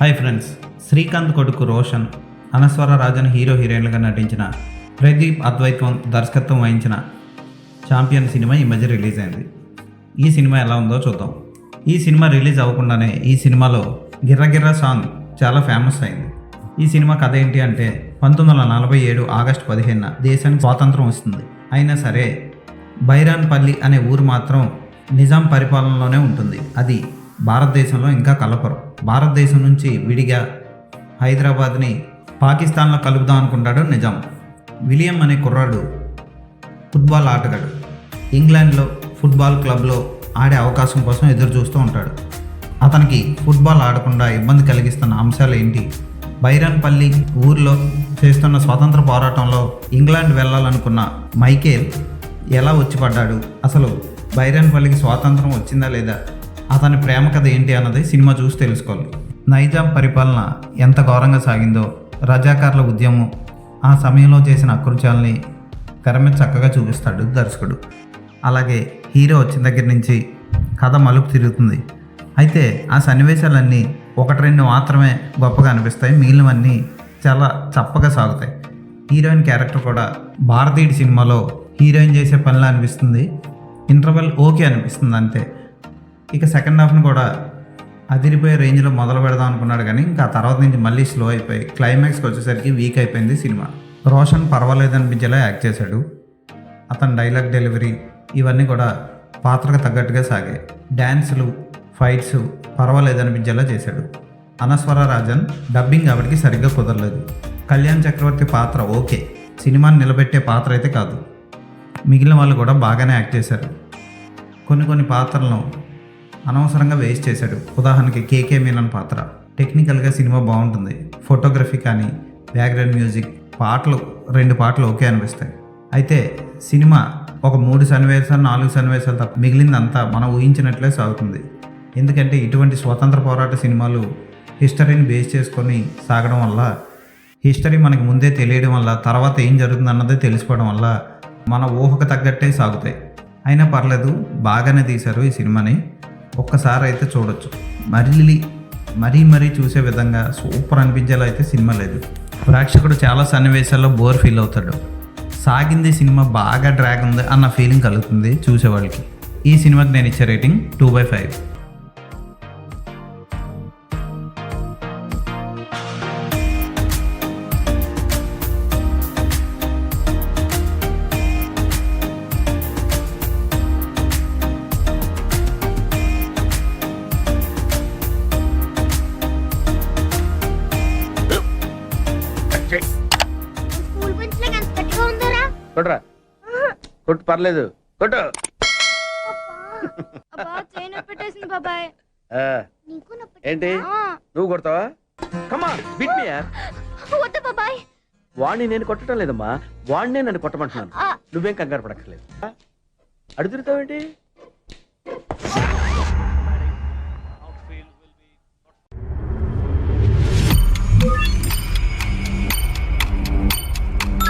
Hi friends, Srikanth కొడుకు Roshan, Anaswara Rajan hero హీరోయిన్లుగా నటించిన ప్రదీప్ అద్వైతం దర్శకత్వం వహించిన ఛాంపియన్ సినిమా ఈ మధ్య రిలీజ్ అయింది. ఈ సినిమా ఎలా ఉందో చూద్దాం. ఈ సినిమా రిలీజ్ అవ్వకుండానే ఈ సినిమాలో గిర్రగిర్ర సాంగ్ చాలా ఫేమస్ అయింది. ఈ సినిమా కథ ఏంటి అంటే 1947 ఆగస్టు 15 దేశానికి స్వాతంత్రం వస్తుంది. అయినా సరే బైరాన్పల్లి అనే ఊరు మాత్రం నిజాం పరిపాలనలోనే ఉంటుంది. అది భారతదేశంలో ఇంకా కలపరు. భారతదేశం నుంచి విడిగా హైదరాబాద్ని పాకిస్తాన్లో కలుపుదాం అనుకుంటాడు నిజాం. విలియం అనే కుర్రాడు ఫుట్బాల్ ఆటగాడు. ఇంగ్లాండ్లో ఫుట్బాల్ క్లబ్లో ఆడే అవకాశం కోసం ఎదురు చూస్తూ ఉంటాడు. అతనికి ఫుట్బాల్ ఆడకుండా ఇబ్బంది కలిగిస్తున్న అంశాలు ఏంటి, బైరాన్పల్లి ఊర్లో చేస్తున్న స్వాతంత్ర పోరాటంలో ఇంగ్లాండ్ వెళ్ళాలనుకున్న మైకేల్ ఎలా వచ్చి పడ్డాడు, అసలు బైరాన్పల్లికి స్వాతంత్రం వచ్చిందా లేదా, అతని ప్రేమ కథ ఏంటి అన్నది సినిమా చూసి తెలుసుకోవాలి. నైజాం పరిపాలన ఎంత ఘోరంగా సాగిందో, రజాకార్ల ఉద్యమం, ఆ సమయంలో చేసిన అకృత్యాలని తెర మీద చక్కగా చూపిస్తాడు దర్శకుడు. అలాగే హీరో వచ్చిన దగ్గర నుంచి కథ మలుపు తిరుగుతుంది. అయితే ఆ సన్నివేశాలన్నీ ఒకటి రెండు మాత్రమే గొప్పగా అనిపిస్తాయి, మిగిలినవన్నీ చాలా చప్పగా సాగుతాయి. హీరోయిన్ క్యారెక్టర్ కూడా భారతీయుడి సినిమాలో హీరోయిన్ చేసే పనిలా అనిపిస్తుంది. ఇంటర్వెల్ ఓకే అనిపిస్తుంది అంతే. ఇక సెకండ్ హాఫ్ని కూడా అదిరిపోయే రేంజ్లో మొదలు పెడదాం అనుకున్నాడు, కానీ ఇంకా తర్వాత నుంచి మళ్ళీ స్లో అయిపోయి క్లైమాక్స్కి వచ్చేసరికి వీక్ అయిపోయింది సినిమా. రోషన్ పర్వాలేదనిపించేలా యాక్ట్ చేశాడు. అతని డైలాగ్ డెలివరీ ఇవన్నీ కూడా పాత్రకు తగ్గట్టుగా సాగాయి. డ్యాన్సులు, ఫైట్స్ పర్వాలేదనిపించేలా చేశాడు. అనస్వర రాజన్ డబ్బింగ్ ఆవిడికి సరిగ్గా కుదరలేదు. కళ్యాణ్ చక్రవర్తి పాత్ర ఓకే, సినిమాని నిలబెట్టే పాత్ర అయితే కాదు. మిగిలిన వాళ్ళు కూడా బాగానే యాక్ట్ చేశారు. కొన్ని పాత్రలను అనవసరంగా వేస్ట్ చేశాడు. ఉదాహరణకి కేకే మీనన్ పాత్ర. టెక్నికల్గా సినిమా బాగుంటుంది, ఫోటోగ్రఫీ కానీ బ్యాక్గ్రౌండ్ మ్యూజిక్, పాటలు 2 పాటలు ఓకే అనిపిస్తాయి. అయితే సినిమా ఒక 3 సన్నివేశాలు 4 సన్నివేశాలు తప్ప మిగిలిందంతా మనం ఊహించినట్లే సాగుతుంది. ఎందుకంటే ఇటువంటి స్వాతంత్ర పోరాట సినిమాలు హిస్టరీని బేస్ చేసుకొని సాగడం వల్ల, హిస్టరీ మనకి ముందే తెలియడం వల్ల, తర్వాత ఏం జరుగుతుంది అన్నదే తెలిసిపోవడం వల్ల మన ఊహకు తగ్గట్టే సాగుతాయి. అయినా పర్లేదు, బాగానే తీశారు ఈ సినిమాని. ఒక్కసారి అయితే చూడొచ్చు. మరీ చూసే విధంగా సూపర్ అనిపించేలా అయితే సినిమా లేదు. ప్రేక్షకుడు చాలా సన్నివేశాల్లో బోర్ ఫీల్ అవుతాడు. సాగింది సినిమా బాగా డ్రాగ్ ఉంది అన్న ఫీలింగ్ కలుగుతుంది చూసేవాళ్ళకి. ఈ సినిమాకి నేను ఇచ్చే రేటింగ్ 2/5. కొట్రా, కొట్టు, పర్లేదు, కొట్టు. ఏంటి నువ్వు కొడతావా? కమా బీట్ మీ యార్. వాణ్ణి నేను కొట్టడం లేదమ్మా, వాణ్ణే నన్ను కొట్టమంటున్నాను. నువ్వేం కంగారు పడక్కర్లేదు. అడుగుతావేంటి?